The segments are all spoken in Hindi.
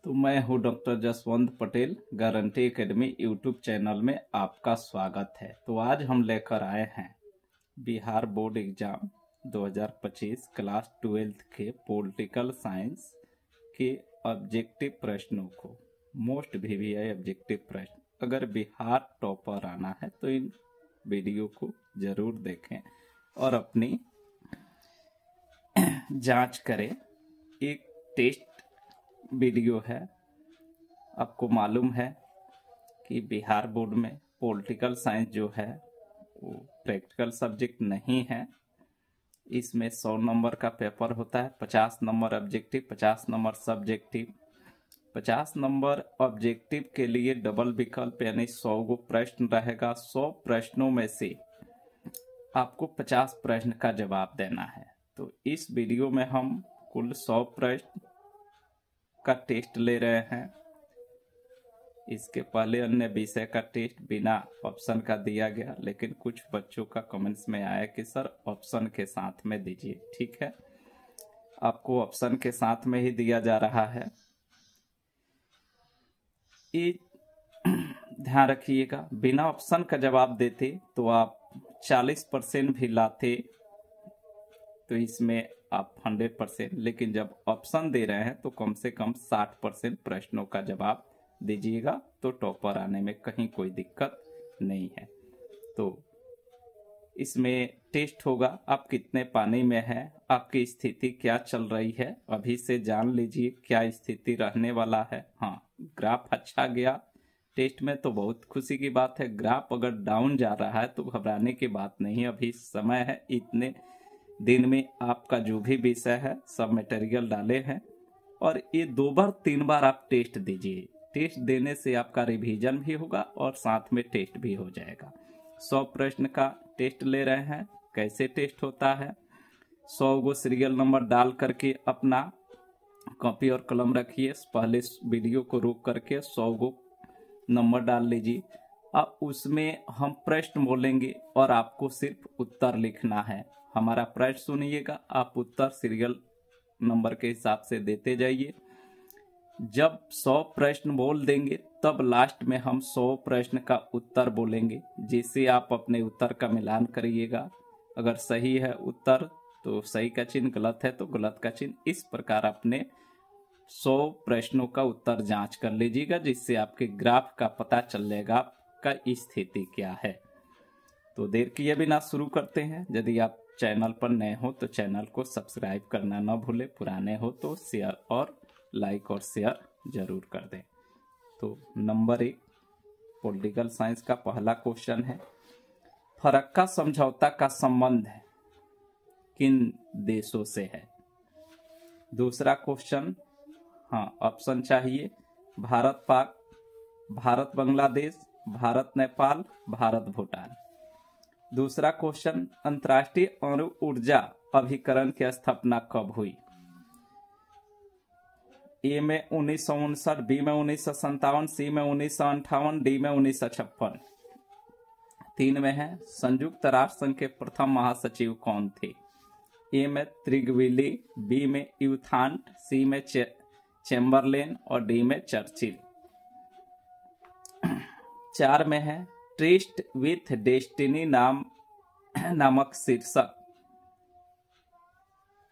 तो मैं हूं doctor Jaswant Patel. Guarantee academy YouTube channel में आपका स्वागत है। तो आज हम लेकर आए हैं Bihar board exam 2025 class 12th के पॉलिटिकल साइंस के ऑब्जेक्टिव प्रश्नों को, मोस्ट वीवीआई ऑब्जेक्टिव प्रश्न। अगर बिहार टॉपर आना है तो इन वीडियो को जरूर देखें और अपनी जांच करें। एक टेस्ट वीडियो है। आपको मालूम है कि बिहार बोर्ड में पॉलिटिकल साइंस जो है वो प्रैक्टिकल सब्जेक्ट नहीं है। इसमें 100 नंबर का पेपर होता है, 50 number objective, 50 number subjective. 50 number objective के लिए डबल विकल्प यानी 100 गो प्रश्न रहेगा। 100 प्रश्नों में से आपको 50 प्रश्न का जवाब देना है। तो इस वीडियो में हम कुल 100 प्रश्न का टेस्ट ले रहे हैं। इसके पहले अन्य विषय का टेस्ट बिना ऑप्शन का दिया गया, लेकिन कुछ बच्चों का कमेंट्स में आया कि सर ऑप्शन के साथ में दीजिए। ठीक है, आपको ऑप्शन के साथ में ही दिया जा रहा है। ये ध्यान रखिएगा, बिना ऑप्शन का जवाब देते तो आप 40% भी लाते तो इसमें आप 100%, लेकिन जब ऑप्शन दे रहे हैं तो कम से कम 60% प्रश्नों का जवाब दीजिएगा तो टॉपर आने में कहीं कोई दिक्कत नहीं है। तो इसमें टेस्ट होगा, आप कितने पानी में हैं, आपकी स्थिति क्या चल रही है, अभी से जान लीजिए क्या स्थिति रहने वाला है। हाँ, ग्राफ अच्छा गया टेस्ट में तो बहुत खुशी की बात है। ग्राफ अगर डाउन जा रहा है तो घबराने की बात नहीं, अभी समय है। इतने दिन में आपका जो भी विषय है सब मटेरियल डाले हैं और ये 2 बार 3 बार आप टेस्ट दीजिए। टेस्ट देने से आपका रिवीजन भी होगा और साथ में टेस्ट भी हो जाएगा। 100 प्रश्न का टेस्ट ले रहे हैं। कैसे टेस्ट होता है? 100 गो सीरियल नंबर डाल करके अपना कॉपी और कलम रखिए। पहले वीडियो को रोक करके 100 गो नंबर डाल लीजिए। अब उसमें हम प्रश्न बोलेंगे और आपको सिर्फ उत्तर लिखना है। हमारा प्रश्न सुनिएगा, आप उत्तर सीरियल नंबर के हिसाब से देते जाइए। जब 100 प्रश्न बोल देंगे तब लास्ट में हम 100 प्रश्न का उत्तर बोलेंगे, जिससे आप अपने उत्तर का मिलान करिएगा। अगर सही है उत्तर तो सही का चिन्ह, गलत है तो गलत का चिन्ह। इस प्रकार अपने 100 प्रश्नों का उत्तर जांच कर लीजिएगा, जिससे आपके ग्राफ का पता चल जाएगा आपका स्थिति क्या है। तो देर किए बिना शुरू करते हैं। यदि आप चैनल पर नए हो तो चैनल को सब्सक्राइब करना न भूले, पुराने हो तो शेयर और लाइक और शेयर जरूर कर दें। तो नंबर 1 पॉलिटिकल साइंस का पहला क्वेश्चन है, फरक्का समझौता का संबंध है किन देशों से है? दूसरा क्वेश्चन, हाँ ऑप्शन चाहिए, भारत पाक, भारत बांग्लादेश, भारत नेपाल, भारत भूटान। दूसरा क्वेश्चन, अंतर्राष्ट्रीय अणु ऊर्जा अभिकरण की स्थापना कब हुई? ए में 1959, बी में 1957, सी में 1958, डी में 1956। 3 में है, संयुक्त राष्ट्र संघ के प्रथम महासचिव कौन थे? ए में त्रिगविली, बी में यूथांट, सी में चेम्बरलेन और डी में चर्चिल। 4 में है, ट्रिस्ट विथ डेस्टिनी नामक शीर्षक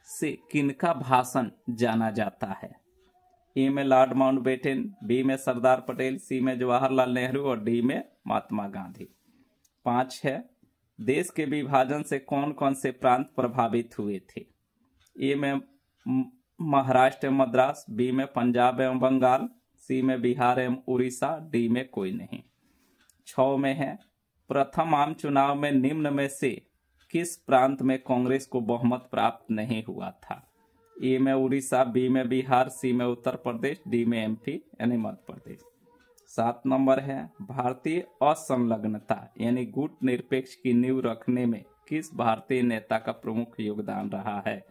से किनका भाषण जाना जाता है? ए में लॉर्ड माउंटबेटन, बी में सरदार पटेल, सी में जवाहरलाल नेहरू और डी में महात्मा गांधी। 5 है, देश के विभाजन से कौन कौन से प्रांत प्रभावित हुए थे? ए में महाराष्ट्र एवं मद्रास, बी में पंजाब एवं बंगाल, सी में बिहार एवं उड़ीसा, डी में कोई नहीं। 6 में है, प्रथम आम चुनाव में निम्न में से किस प्रांत में कांग्रेस को बहुमत प्राप्त नहीं हुआ था? ए में उड़ीसा, बी में बिहार, सी में उत्तर प्रदेश, डी में एमपी यानी मध्य प्रदेश। 7 नंबर है, भारतीय असंलग्नता यानी गुट निरपेक्ष की नींव रखने में किस भारतीय नेता का प्रमुख योगदान रहा है?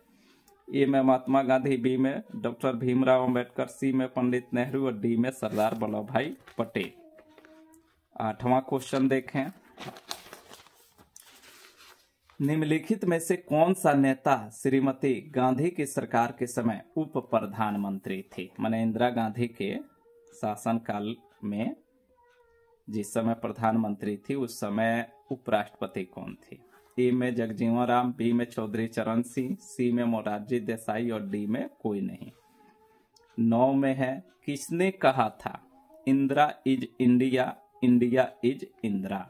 ए में महात्मा गांधी, बी में डॉक्टर भीमराव अंबेडकर, सी में पंडित नेहरू और डी में सरदार वल्लभ भाई पटेल। 8वां क्वेश्चन देखें, निम्नलिखित में से कौन सा नेता श्रीमती गांधी की सरकार के समय उप प्रधानमंत्री थी? माने इंदिरा गांधी के शासनकाल में जिस समय प्रधानमंत्री थी उस समय उपराष्ट्रपति कौन थी? ए में जगजीवन राम, बी में चौधरी चरण सिंह, सी में मोरारजी देसाई और डी में कोई नहीं। 9 में है, किसने कहा था Indira is India, India is Indira?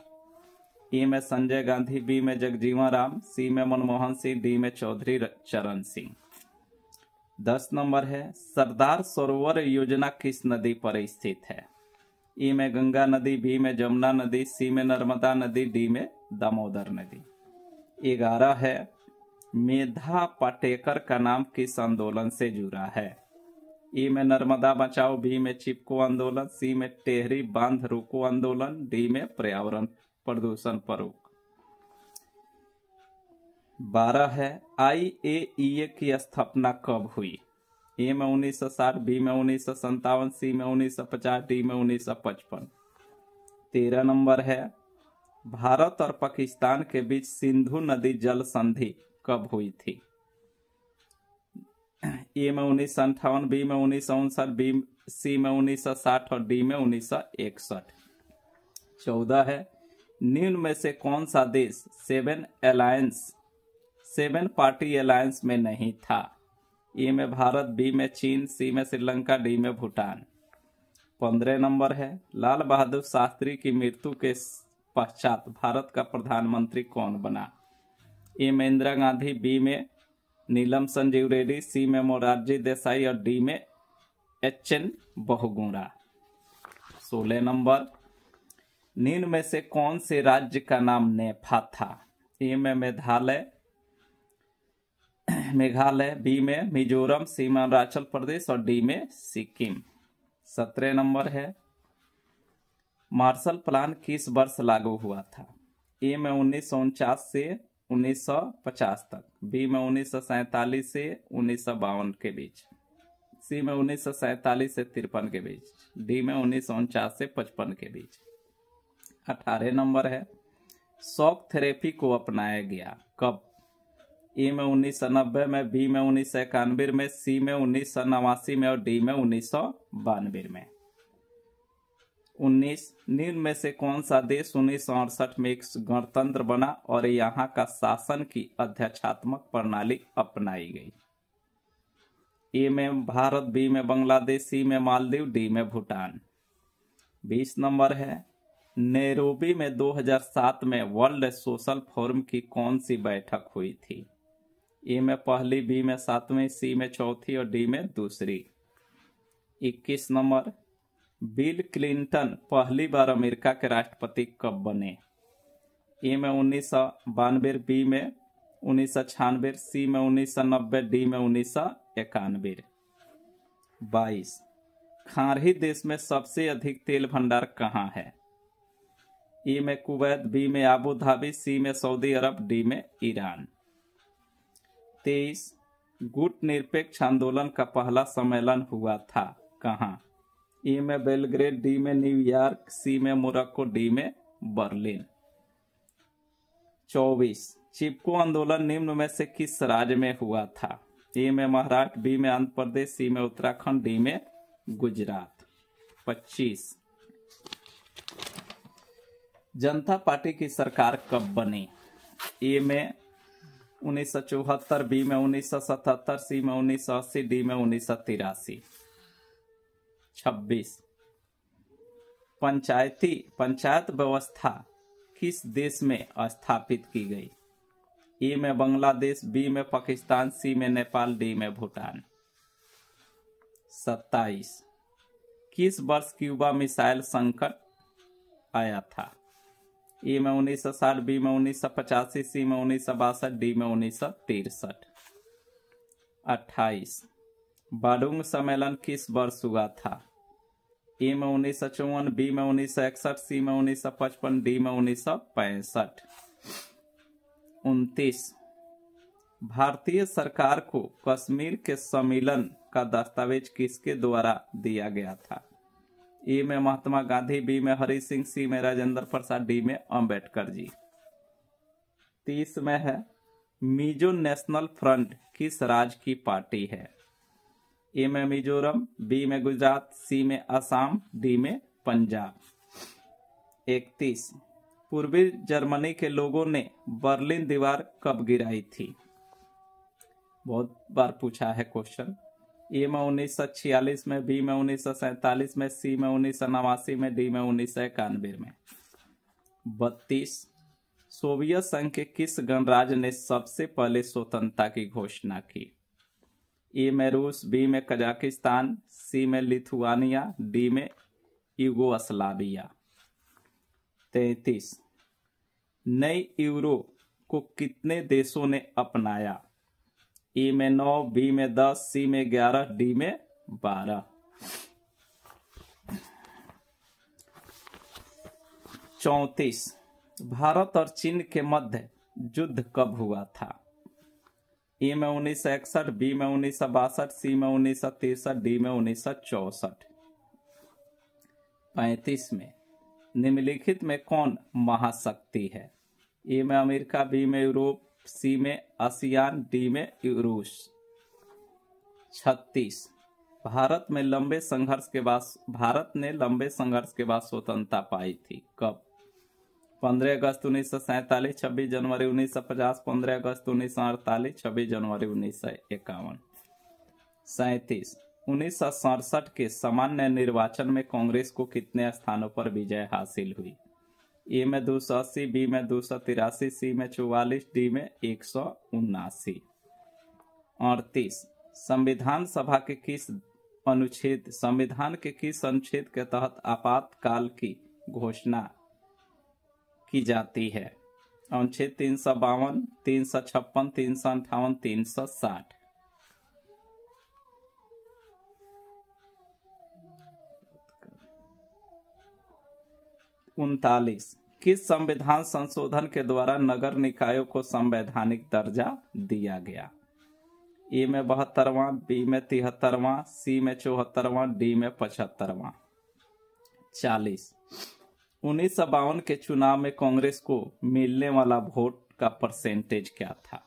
ए में संजय गांधी, बी में जगजीवन राम, सी में मनमोहन सिंह, डी में चौधरी चरण सिंह। 10 नंबर है, सरदार सरोवर योजना किस नदी पर स्थित है? ए में गंगा नदी, बी में जमुना नदी, सी में नर्मदा नदी, डी में दामोदर नदी। 11 है, मेधा पाटेकर का नाम किस आंदोलन से जुड़ा है? ए में नर्मदा बचाओ, बी में चिपको आंदोलन, सी में टेहरी बांध रोको आंदोलन, डी में पर्यावरण प्रदूषण पर रोक। 12 है, IAEA की स्थापना कब हुई? ए में 1960, बी में 1957, सी में 1950, डी में 1955। 13 नंबर है, भारत और पाकिस्तान के बीच सिंधु नदी जल संधि कब हुई थी? ए में 1958, बी में 1959, सी में 1960 और डी में 1961। 14 है, निम्न में से कौन सा देश 7 पार्टी अलायंस में नहीं था? ए में भारत, बी में चीन, सी में श्रीलंका, डी में भूटान। 15 नंबर है, लाल बहादुर शास्त्री की मृत्यु के पश्चात भारत का प्रधानमंत्री कौन बना? ए में इंदिरा गांधी, बी में नीलम संजीव रेड्डी, सी में मोरारजी देसाई और डी में HN बहुगुणा। 16 नंबर, निम्न में से कौन से राज्य का नाम नेफा था? ए में मेघालय, बी में मिजोरम, सी में अरुणाचल प्रदेश और डी में सिक्किम। 17 नंबर है, मार्शल प्लान किस वर्ष लागू हुआ था? ए में 1949 से 1950 तक, बी में 1947 से 1952 के बीच, सी में 1947 से 53 के बीच, डी में 1949 से 55 के बीच। 18 नंबर है, शॉक थेरेपी को अपनाया गया कब? ए में 1990 में, बी में 1991 में, सी में 1989 में और डी में 1992 में। 19, निम्न में से कौन सा देश 1968 में एक गणतंत्र बना और यहाँ का शासन की अध्यक्षात्मक प्रणाली अपनाई गई? ए में भारत, बी में बांग्लादेश, सी में मालदीव, डी में भूटान। 20 नंबर है, नैरोबी में 2007 में वर्ल्ड सोशल फोरम की कौन सी बैठक हुई थी? ए में पहली, बी में 7वीं, सी में चौथी और डी में दूसरी। 21 नंबर, बिल क्लिंटन पहली बार अमेरिका के राष्ट्रपति कब बने? ए में 1992, बी में 1996, सी में 1990, डी में 1991। 22, खाड़ी देश में सबसे अधिक तेल भंडार कहाँ है? ए में कुवैत, बी में आबू धाबी, सी में सऊदी अरब, डी में ईरान। 23, गुट निरपेक्ष आंदोलन का पहला सम्मेलन हुआ था कहाँ? ए में बेलग्रेड, डी में न्यूयॉर्क, सी में मोरक्को, डी में बर्लिन। 24, चिपको आंदोलन निम्न में से किस राज्य में हुआ था? ए में महाराष्ट्र, बी में आंध्र प्रदेश, सी में उत्तराखंड, डी में गुजरात। 25, जनता पार्टी की सरकार कब बनी? ए में 1974, बी में 1977, सी में 1980, डी में 1983। 26, पंचायत व्यवस्था किस देश में स्थापित की गई? ए में बांग्लादेश, बी में पाकिस्तान, सी में नेपाल, डी में भूटान। 27, किस वर्ष क्यूबा मिसाइल संकट आया था? ए में 1960, बी में 1985, सी में 1962, डी में 1963। 28, बाडुंग सम्मेलन किस वर्ष हुआ था? ए में 1954, बी में 1961, सी में 1955, डी में 1965। 29, भारतीय सरकार को कश्मीर के सम्मेलन का दस्तावेज किसके द्वारा दिया गया था? ए में महात्मा गांधी, बी में हरि सिंह, सी में राजेंद्र प्रसाद, डी में अंबेडकर जी। 30 में है मिजो नेशनल फ्रंट किस राज्य की पार्टी है? ए में मिजोरम, बी में गुजरात, सी में असम, डी में पंजाब। 31 पूर्वी जर्मनी के लोगों ने बर्लिन दीवार कब गिराई थी? बहुत बार पूछा है क्वेश्चन। ए में 1946 में, बी में 1947 में, सी में 1989 में, डी में 1991 में। 32 सोवियत संघ के किस गणराज्य ने सबसे पहले स्वतंत्रता की घोषणा की? ए में रूस, बी में कजाकिस्तान, सी में लिथुआनिया, डी में यूगोस्लाविया। 33 नई यूरो को कितने देशों ने अपनाया? ए में 9, बी में 10, सी में 11, डी में 12। 34 भारत और चीन के मध्य युद्ध कब हुआ था? ए में 1961, बी में 1962, सी में 1963, डी में 1964। 35 में निम्नलिखित में कौन महाशक्ति है? ए में अमेरिका, बी में यूरोप, सी में आसियान, डी में रूस। 36 भारत ने लंबे संघर्ष के बाद स्वतंत्रता पाई थी कब? 15 अगस्त 1947, 26 जनवरी 1950, 15 अगस्त 1948, 26 जनवरी 1951। 37 1967 के सामान्य निर्वाचन में कांग्रेस को कितने स्थानों पर विजय हासिल हुई? ए में 280, बी में 283, सी में 44, डी में 179। 38 संविधान के किस अनुच्छेद के तहत आपातकाल की घोषणा की जाती है? अनुच्छेद 352, 356, 358, 360। 39 किस संविधान संशोधन के द्वारा नगर निकायों को संवैधानिक दर्जा दिया गया? ए में 72वां, बी में 73वां, सी में 74वां, डी में 75वां। 40 1952 के चुनाव में कांग्रेस को मिलने वाला वोट का परसेंटेज क्या था?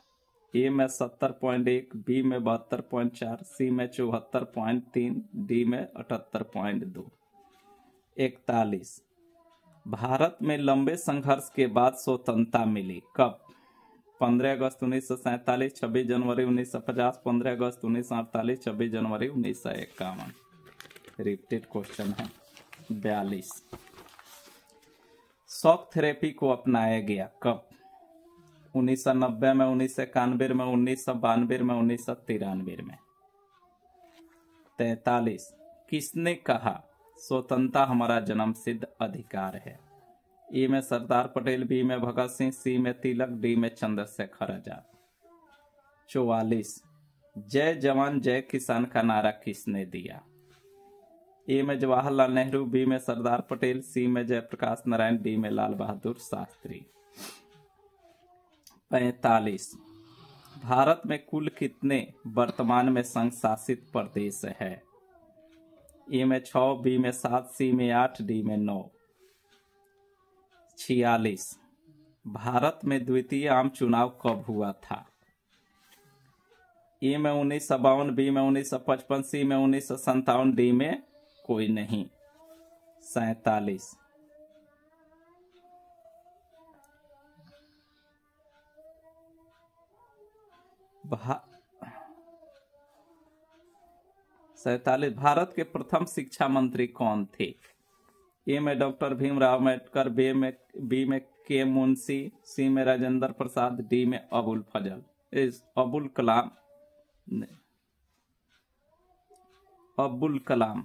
ए में 70.1, बी में 72.4, सी में 74.3, डी में 78.2। 41 भारत में लंबे संघर्ष के बाद स्वतंत्रता मिली कब? 15 अगस्त 1947, 26 जनवरी 1950, 15 अगस्त 1948, 26 जनवरी 1951। रिपीटेड क्वेश्चन है। 42 शॉक थेरेपी को अपनाया गया कब? 1990 में, 1991 में, 1992 में, 1993 में। 43 किसने कहा स्वतंत्रता हमारा जन्मसिद्ध अधिकार है? ए में सरदार पटेल, बी में भगत सिंह, सी में तिलक, डी में चंद्रशेखर आजाद। 44 जय जवान जय किसान का नारा किसने दिया? ए में जवाहरलाल नेहरू, बी में सरदार पटेल, सी में जयप्रकाश नारायण, डी में लाल बहादुर शास्त्री। 45 भारत में कुल कितने वर्तमान में संघ शासित प्रदेश है? ए में 6, बी में 7, सी में 8, डी में 9। 46 भारत में द्वितीय आम चुनाव कब हुआ था? ए में 1952, बी में 1955, सी में 1957, डी में कोई नहीं। 47 भारत के प्रथम शिक्षा मंत्री कौन थे? ए में डॉक्टर भीमराव अम्बेडकर, बी में के मुंशी, सी में राजेंद्र प्रसाद, डी में अबुल कलाम।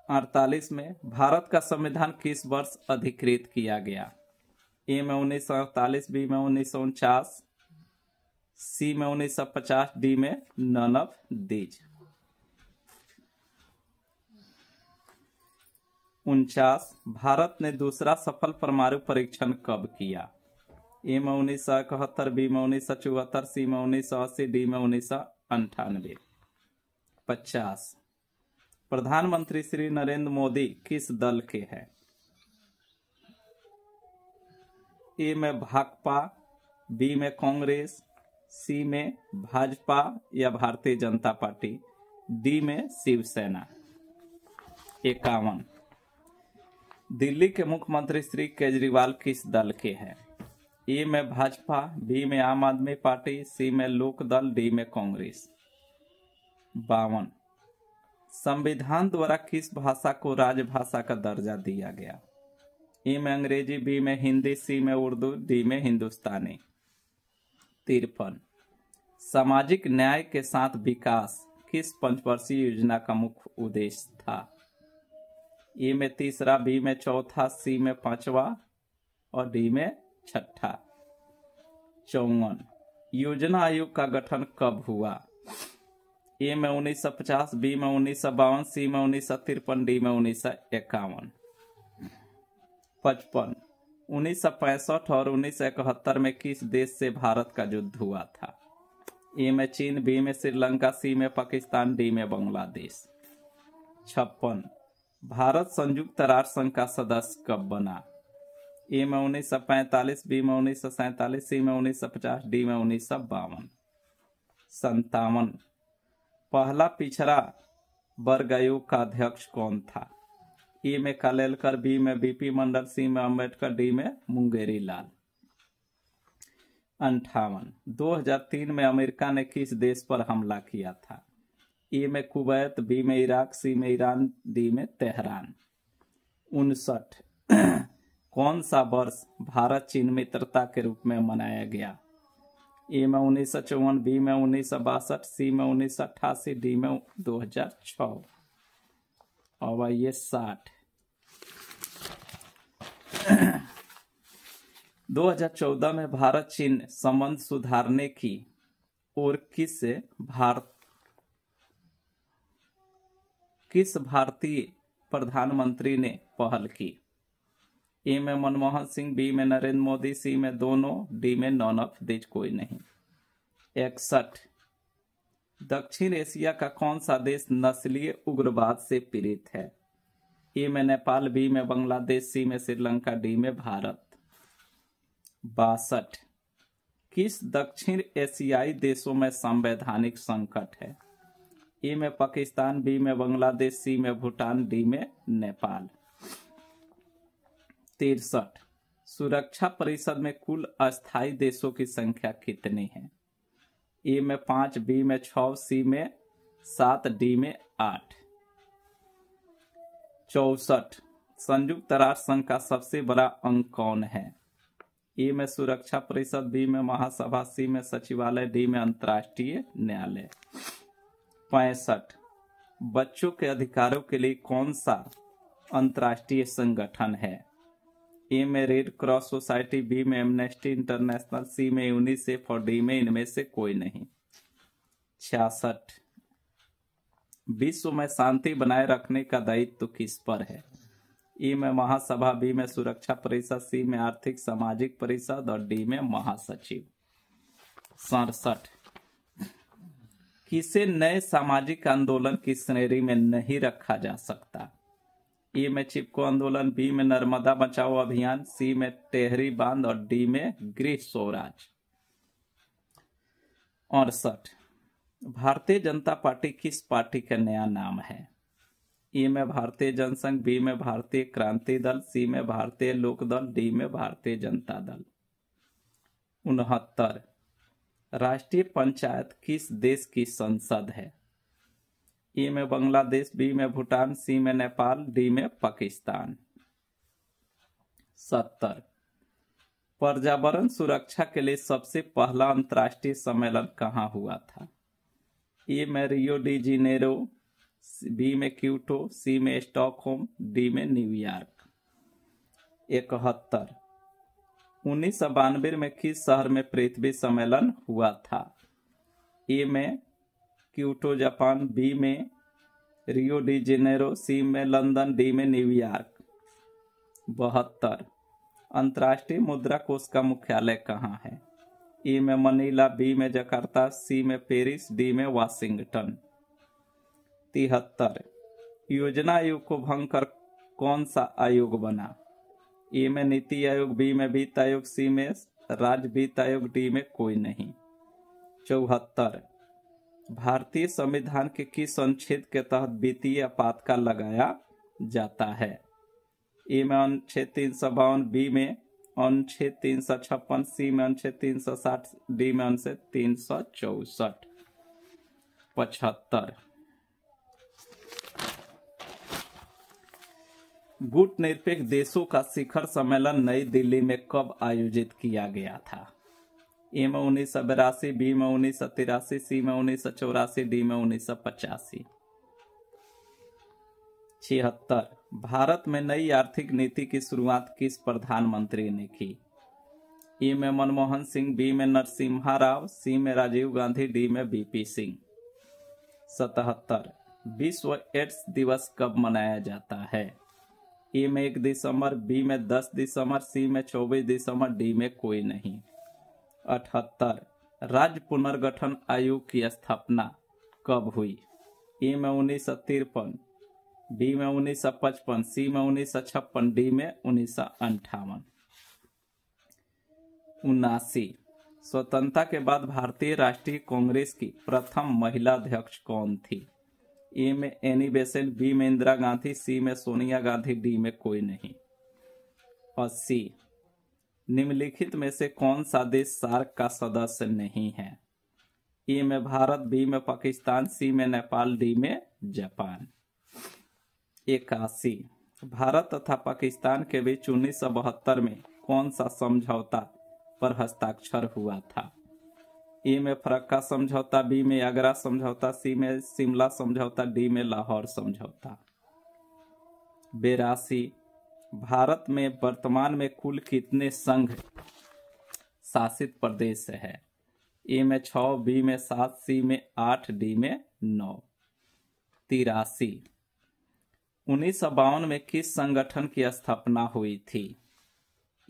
48 में भारत का संविधान किस वर्ष अधिकृत किया गया? ए में 1948, बी में 1949, सी में 1950, डी में नन ऑफ दीज। 49 भारत ने दूसरा सफल परमाणु परीक्षण कब किया? ए में 1971, बी में 1974, सी में 1980, डी में 1998। 50 प्रधानमंत्री श्री नरेंद्र मोदी किस दल के हैं? ए में भाकपा, बी में कांग्रेस, सी में भाजपा या भारतीय जनता पार्टी, डी में शिवसेना। 51। दिल्ली के मुख्यमंत्री श्री केजरीवाल किस दल के हैं? ए में भाजपा, बी में आम आदमी पार्टी, सी में लोक दल, डी में कांग्रेस। 52। संविधान द्वारा किस भाषा को राजभाषा का दर्जा दिया गया? ए में अंग्रेजी, बी में हिंदी, सी में उर्दू, डी में हिंदुस्तानी। 53। सामाजिक न्याय के साथ विकास किस पंचवर्षीय योजना का मुख्य उद्देश्य था? ए में तीसरा, बी में चौथा, सी में पांचवा और डी में छठा। 54। योजना आयोग का गठन कब हुआ? ए में 1950, बी में 1952, सी में 1953, डी में 1951। 55। 1965 और 1971 में किस देश से भारत का युद्ध हुआ था? ए में चीन, बी में श्रीलंका, सी में पाकिस्तान, डी में बांग्लादेश। 56। भारत संयुक्त राष्ट्र संघ का सदस्य कब बना? ए में 1945, बी में 1947, सी में 1950, डी में 1952। 57। पहला पिछड़ा वर्ग आयोग का अध्यक्ष कौन था? ए में कालेलकर, बी में बीपी मंडल, सी में अम्बेडकर, डी में मुंगेरी लाल। 58। 2003 में अमेरिका ने किस देश पर हमला किया था? ए में कुवैत, बी में इराक, सी में ईरान, डी में तेहरान। 59। कौन सा वर्ष भारत चीन मित्रता के रूप में मनाया गया? ए में 1954, बी में 1962, सी में 1988, डी में 2006। और ये 60। 2014 में भारत चीन संबंध सुधारने की ओर किस भारतीय प्रधानमंत्री ने पहल की? ए में मनमोहन सिंह, बी में नरेंद्र मोदी, सी में दोनों, डी में नॉन ऑफ दिस कोई नहीं। 61। दक्षिण एशिया का कौन सा देश नस्लीय उग्रवाद से पीड़ित है? ए में नेपाल, बी में बांग्लादेश, सी में श्रीलंका, डी में भारत। 62। किस दक्षिण एशियाई देशों में संवैधानिक संकट है? ए में पाकिस्तान, बी में बांग्लादेश, सी में भूटान, डी में नेपाल। 63। सुरक्षा परिषद में कुल अस्थायी देशों की संख्या कितनी है? ए में 5, बी में 6, सी में 7, डी में 8। 64। संयुक्त राष्ट्र संघ का सबसे बड़ा अंग कौन है? ए में सुरक्षा परिषद, बी में महासभा, सी में सचिवालय, डी में अंतर्राष्ट्रीय न्यायालय। 65। बच्चों के अधिकारों के लिए कौन सा अंतर्राष्ट्रीय संगठन है? ए में रेड क्रॉस सोसाइटी, बी में एमनेस्टी इंटरनेशनल, सी में यूनिसेफ और डी में इनमें से कोई नहीं। 66। विश्व में शांति बनाए रखने का दायित्व किस पर है? ए में महासभा, बी में सुरक्षा परिषद, सी में आर्थिक सामाजिक परिषद और डी में महासचिव। 67। किसे नए सामाजिक आंदोलन की श्रेणी में नहीं रखा जा सकता? ए में चिपको आंदोलन, बी में नर्मदा बचाओ अभियान, सी में टेहरी बांध और डी में गृह स्वराज। 68। भारतीय जनता पार्टी किस पार्टी का नया नाम है? ए में भारतीय जनसंघ, बी में भारतीय क्रांति दल, सी में भारतीय लोक दल, डी में भारतीय जनता दल। 69। राष्ट्रीय पंचायत किस देश की संसद है? ए में बांग्लादेश, बी में भूटान, सी में नेपाल, डी में पाकिस्तान। 70। पर्यावरण सुरक्षा के लिए सबसे पहला अंतर्राष्ट्रीय सम्मेलन कहाँ हुआ था? ए में रियो डी जेनेरो, बी में क्योटो, सी में स्टॉकहोम, डी में न्यूयॉर्क। 71। 1992 में किस शहर में पृथ्वी सम्मेलन हुआ था? ए में क्योटो जापान, बी में रियो डी जेनेरो, सी में लंदन, डी में न्यूयॉर्क। 72। अंतर्राष्ट्रीय मुद्रा कोष का मुख्यालय कहाँ है? ए में मनीला, बी में जकार्ता, सी में पेरिस, डी में वाशिंगटन। 73। योजना आयोग को भंग कर कौन सा आयोग बना? ए में नीति आयोग, बी में वित्त आयोग, सी में राज्य वित्त आयोग, डी में कोई नहीं। 74 भारतीय संविधान के किस अनुच्छेद के तहत वित्तीय आपातकाल लगाया जाता है? ए में अनुच्छेद 352, बी में अनुच्छेद 356, सी में अनुच्छेद 360, डी में अनुच्छेद 364। 75 गुट निरपेक्ष देशों का शिखर सम्मेलन नई दिल्ली में कब आयोजित किया गया था? ए में 1982, बी में 1983, सी में 1984, डी में 1985। 76 भारत में नई आर्थिक नीति की शुरुआत किस प्रधानमंत्री ने की? ए में मनमोहन सिंह, बी में नरसिम्हा राव, सी में राजीव गांधी, डी में वीपी सिंह। 77 विश्व एड्स दिवस कब मनाया जाता है? ए में 1 दिसंबर, बी में 10 दिसंबर, सी में 24 दिसंबर, डी में कोई नहीं। 78 राज्य पुनर्गठन आयोग की स्थापना कब हुई? ए में 1953, बी में 1955, सी में 1956, डी में 1958। 79 स्वतंत्रता के बाद भारतीय राष्ट्रीय कांग्रेस की प्रथम महिला अध्यक्ष कौन थी? ए में एनी बेसेंट, बी में इंदिरा गांधी, सी में सोनिया गांधी, डी में कोई नहीं। 80 निम्नलिखित में से कौन सा देश सार्क का सदस्य नहीं है? ए में भारत, बी में पाकिस्तान, सी में नेपाल, डी में जापान। 81 भारत तथा पाकिस्तान के बीच 1972 में कौन सा समझौता पर हस्ताक्षर हुआ था? ए में फरक्का समझौता, बी में आगरा समझौता, सी में शिमला समझौता, डी में लाहौर समझौता। 82 भारत में वर्तमान में कुल कितने संघ शासित प्रदेश है? ए में 6, बी में 7, सी में 8, डी में 9। 83 1952 में किस संगठन की स्थापना हुई थी?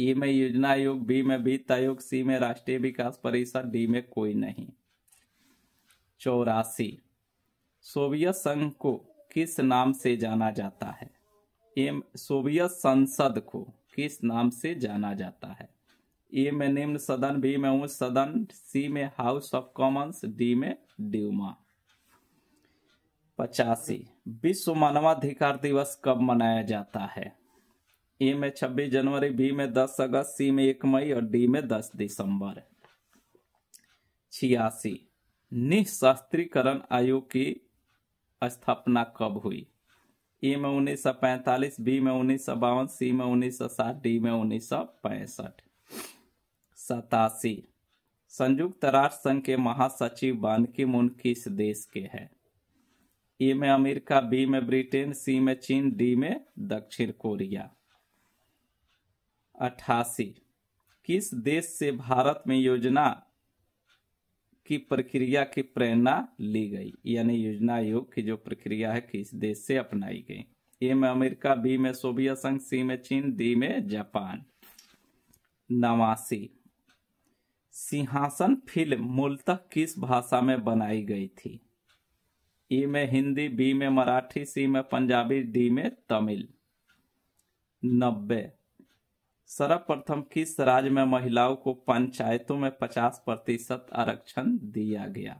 ए में योजना आयोग, बी में वित्त आयोग, सी में राष्ट्रीय विकास परिषद, डी में कोई नहीं। 84 सोवियत संघ को किस नाम से जाना जाता है? ए सोवियत संसद को किस नाम से जाना जाता है? ए में निम्न सदन, बी में उच्च सदन, सी में हाउस ऑफ कॉमन्स, डी में ड्यूमा। 85 विश्व मानवाधिकार दिवस कब मनाया जाता है? ए में 26 जनवरी, बी में 10 अगस्त, सी में 1 मई और डी में 10 दिसंबर। 86 निःशस्त्रीकरण आयोग की स्थापना कब हुई? ए में 1945, बी में 1952, सी में 1960, डी में 1965। 87 संयुक्त राष्ट्र संघ के महासचिव बान की मून किस देश के हैं? ए में अमेरिका, बी में ब्रिटेन, सी में चीन, डी में दक्षिण कोरिया। 88 किस देश से भारत में योजना की प्रक्रिया की प्रेरणा ली गई? यानी योजना आयोग की जो प्रक्रिया है किस देश से अपनाई गई? ए में अमेरिका, बी में सोवियत संघ, सी में चीन, डी में जापान। 89 सिंहासन फिल्म मूलतः किस भाषा में बनाई गई थी? ए में हिंदी, बी में मराठी, सी में पंजाबी, डी में तमिल। 90 सर्वप्रथम किस राज्य में महिलाओं को पंचायतों में 50% आरक्षण दिया गया?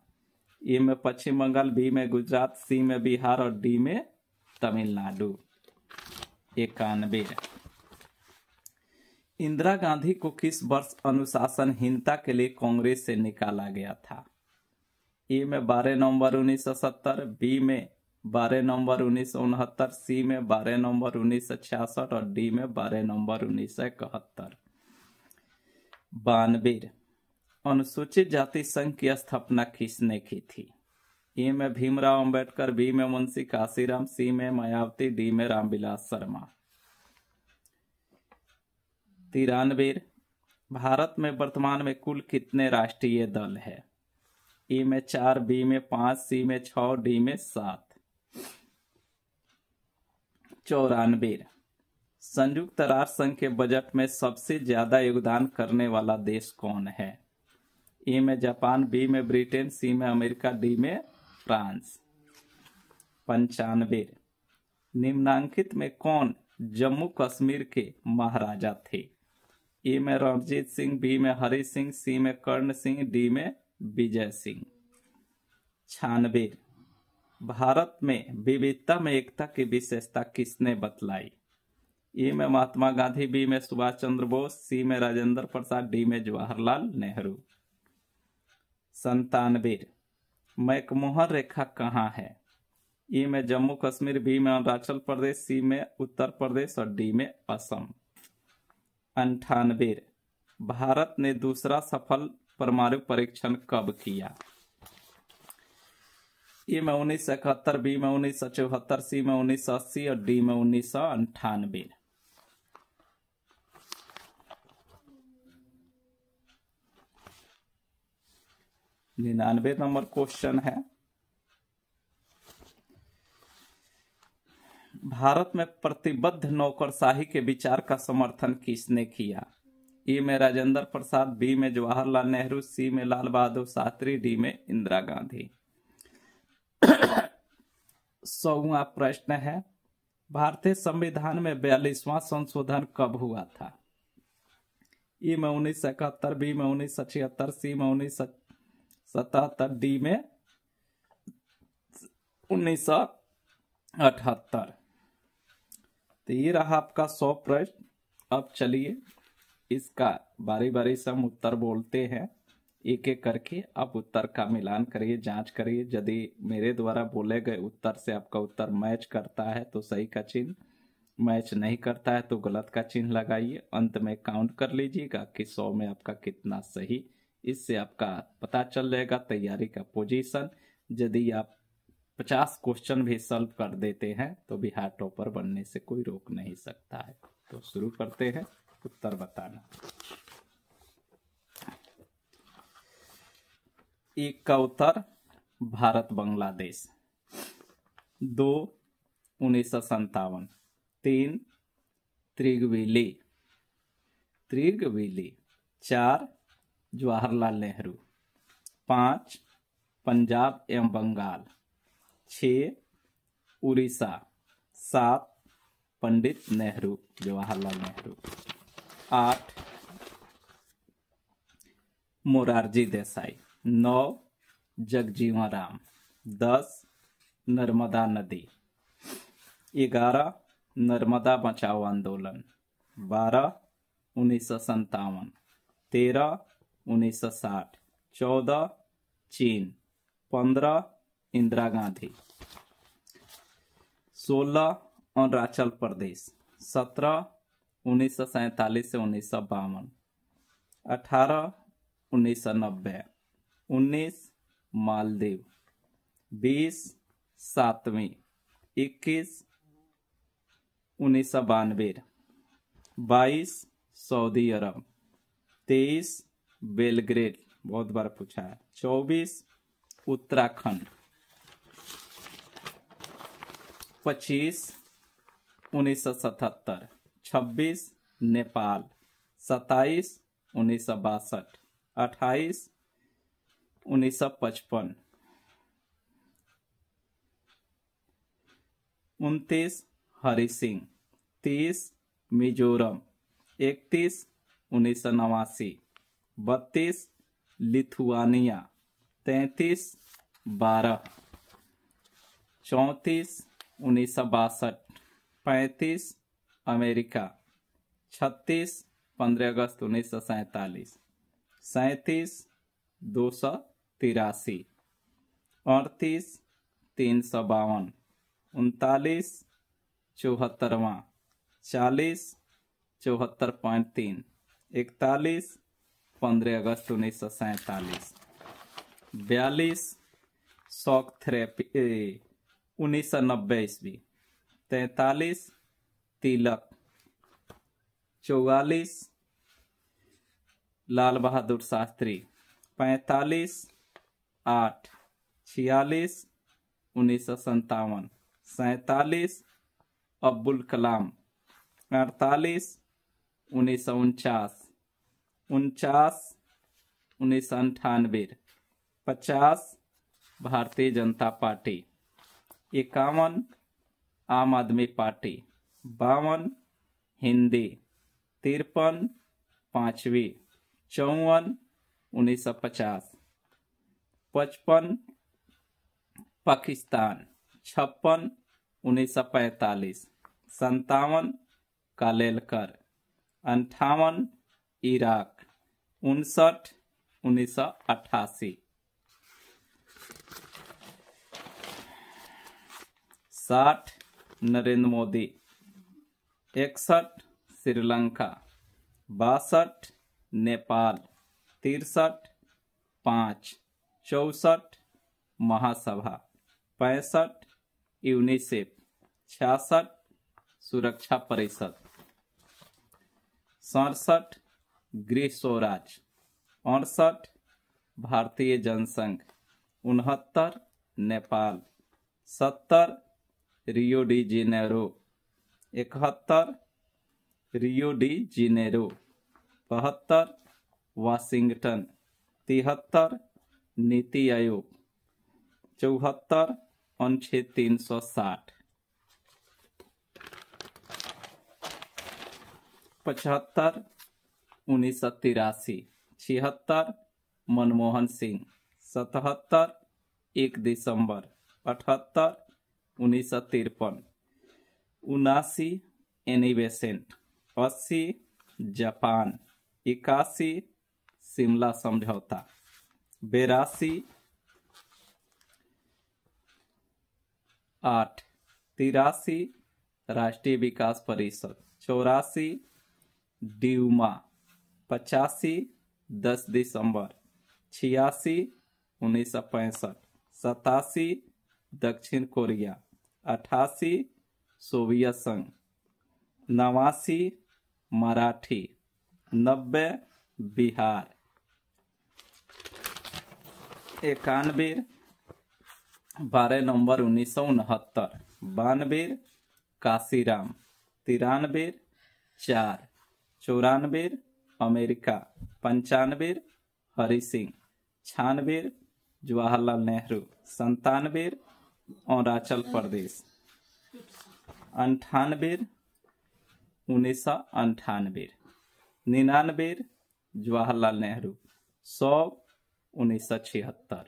ए में पश्चिम बंगाल, बी में गुजरात, सी में बिहार और डी में तमिलनाडु। 91 इंदिरा गांधी को किस वर्ष अनुशासनहीनता के लिए कांग्रेस से निकाला गया था? ए में 12 नवंबर 1970, बी में 12 नवंबर 1969, सी में 12 नवंबर 1966 और डी में 12 नवंबर 1971। 92 अनुसूचित जाति संघ की स्थापना किसने की थी? ए में भीमराव अंबेडकर, बी में मुंशी काशीराम, सी में मायावती, डी में रामविलास शर्मा। 93 भारत में वर्तमान में कुल कितने राष्ट्रीय दल है? ए में 4, बी में 5, सी में 6, डी में 7। 94 संयुक्त राष्ट्र संघ के बजट में सबसे ज्यादा योगदान करने वाला देश कौन है? ए में जापान, बी में ब्रिटेन, सी में अमेरिका, डी में फ्रांस। 95 निम्नांकित में कौन जम्मू कश्मीर के महाराजा थे? ए में रणजीत सिंह, बी में हरि सिंह, सी में कर्ण सिंह, डी में विजय सिंह। छानबीर, भारत में विविधता में एकता की विशेषता किसने बतलाई? ए में महात्मा गांधी, बी में सुभाष चंद्र बोस, सी में राजेंद्र प्रसाद, डी में जवाहरलाल नेहरू। 97, मैकमोहन रेखा कहाँ है? ए में जम्मू कश्मीर, बी में अरुणाचल प्रदेश, सी में उत्तर प्रदेश और डी में असम। 98, भारत ने दूसरा सफल परमाणु परीक्षण कब किया? ए में 1971, बी में 1974, सी में 1980 और डी में 1998। 99 नंबर क्वेश्चन है, भारत में प्रतिबद्ध नौकरशाही के विचार का समर्थन किसने किया? ए में राजेंद्र प्रसाद, बी में जवाहरलाल नेहरू, सी में लाल बहादुर शास्त्री, डी में इंदिरा गांधी। 100वां प्रश्न है, भारतीय संविधान में 42वां संशोधन कब हुआ था? ए में 1971, बी में 1976, सी में 1977, डी में 1978। तो ये रहा आपका 100 प्रश्न। अब चलिए इसका बारी बारी से हम उत्तर बोलते हैं, एक एक करके आप उत्तर का मिलान करिए, जांच करिए। यदि मेरे द्वारा बोले गए उत्तर से आपका उत्तर मैच करता है तो सही का चिन्ह, मैच नहीं करता है तो गलत का चिन्ह लगाइए। अंत में काउंट कर लीजिएगा कि 100 में आपका कितना सही, इससे आपका पता चल जाएगा तैयारी का पोजीशन। यदि आप 50 क्वेश्चन भी सॉल्व कर देते हैं तो बिहार टॉपर बनने से कोई रोक नहीं सकता है। तो शुरू करते हैं, उत्तर बताना। एक का उत्तर भारत बांग्लादेश। 2 1957। 3 त्रिगविली। 4 जवाहरलाल नेहरू। 5 पंजाब एवं बंगाल। 6 उड़ीसा। 7 पंडित नेहरू जवाहरलाल नेहरू। 8 मोरारजी देसाई। 9 जगजीवन राम। 10 नर्मदा नदी। 11 नर्मदा बचाओ आंदोलन। 12 1957। 13 1960। 14 चीन। 15 इंदिरा गांधी। 16 अरुणाचल प्रदेश। 17 1947 से 1952। 18 1990। 19 मालदीव। 20 सातवीं। 21 1992। 22 सऊदी अरब। 23 बेलग्रेड, बहुत बार पूछा है। 24 उत्तराखंड। 25 1977। 26 नेपाल। 27 1962। 28 1955। 29 हरि सिंह। 30 मिजोरम। 31 1989। 32 लिथुआनिया। 33 12। 34 1962। 35 अमेरिका। 36 15 अगस्त 1947। 37 283। 38 352। 39 74वां। 40 74.3। 41 15 अगस्त 1947। 42 शॉक थेरेपी 1990 ईस्वी। 43 तिलक। 44 लाल बहादुर शास्त्री। 45 8। 46 1957। 47 अब्दुल कलाम। 48 1949। 49 1998। 50 भारतीय जनता पार्टी। 51 आम आदमी पार्टी। 52 हिंदी, 53 5वीं, 54 1950, 55 पाकिस्तान, 56 1945, 57 कालेलकर, 58 इराक, 59 1988, 60 नरेंद्र मोदी, 61 श्रीलंका, 62 नेपाल, 63 5, 64 महासभा, 65 यूनिसेफ, 66 सुरक्षा परिषद, 67 गृह स्वराज, 68 Bharatiya Jana Sangh, 69 Nepal, 70 Rio de Janeiro, 71 Rio de Janeiro, 72 Washington, 73 NITI Aayog, 74 अनुच्छेद 360, 75 1983, 76 मनमोहन सिंह, 77 1 दिसंबर, 78 1953, 79 एनी बेसेंट, 80 जापान, 81 शिमला समझौता, 82 8, 83 राष्ट्रीय विकास परिषद, 84 ड्यूमा, 85 10 दिसंबर, 86 1965, 87 दक्षिण कोरिया, 88 सोवियत संघ, 89 मराठी, 90 बिहार, 91 12 नवंबर 1969, 92 काशीराम, 93 4, 94 अमेरिका, 95 हरि सिंह, 96 जवाहरलाल नेहरू, 97 अरुणाचल प्रदेश, 98 1998, 99 जवाहरलाल नेहरू, 100 1976।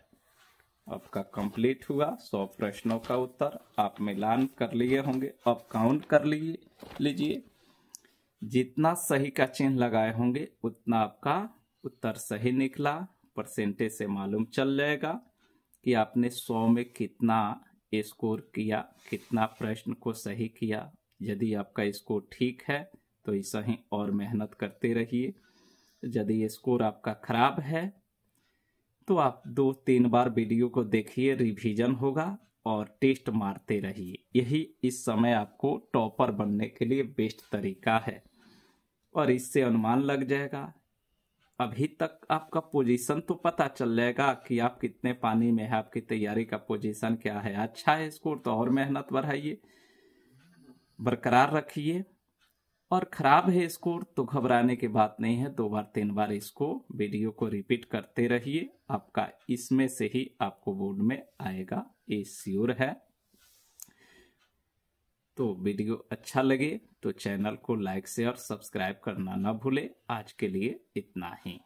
आपका कंप्लीट हुआ 100 प्रश्नों का उत्तर आप मिलान कर लिए होंगे। अब काउंट कर लीजिए जितना सही का चिन्ह लगाए होंगे उतना आपका उत्तर सही निकला। परसेंटेज से मालूम चल जाएगा कि आपने 100 में कितना स्कोर किया, कितना प्रश्न को सही किया। यदि आपका स्कोर ठीक है तो ऐसा ही और मेहनत करते रहिए। यदि स्कोर आपका खराब है तो आप 2-3 बार वीडियो को देखिए, रिवीजन होगा और टेस्ट मारते रहिए। यही इस समय आपको टॉपर बनने के लिए बेस्ट तरीका है और इससे अनुमान लग जाएगा। अभी तक आपका पोजीशन तो पता चल जाएगा कि आप कितने पानी में है, आपकी तैयारी का पोजीशन क्या है। अच्छा है स्कोर तो और मेहनत बढ़ाइए, बरकरार रखिए। और खराब है स्कोर तो घबराने की बात नहीं है, 2 बार 3 बार इसको वीडियो को रिपीट करते रहिए। आपका इसमें से ही आपको बोर्ड में आएगा, ये श्योर है। तो वीडियो अच्छा लगे तो चैनल को लाइक शेयर सब्सक्राइब करना ना भूले। आज के लिए इतना ही।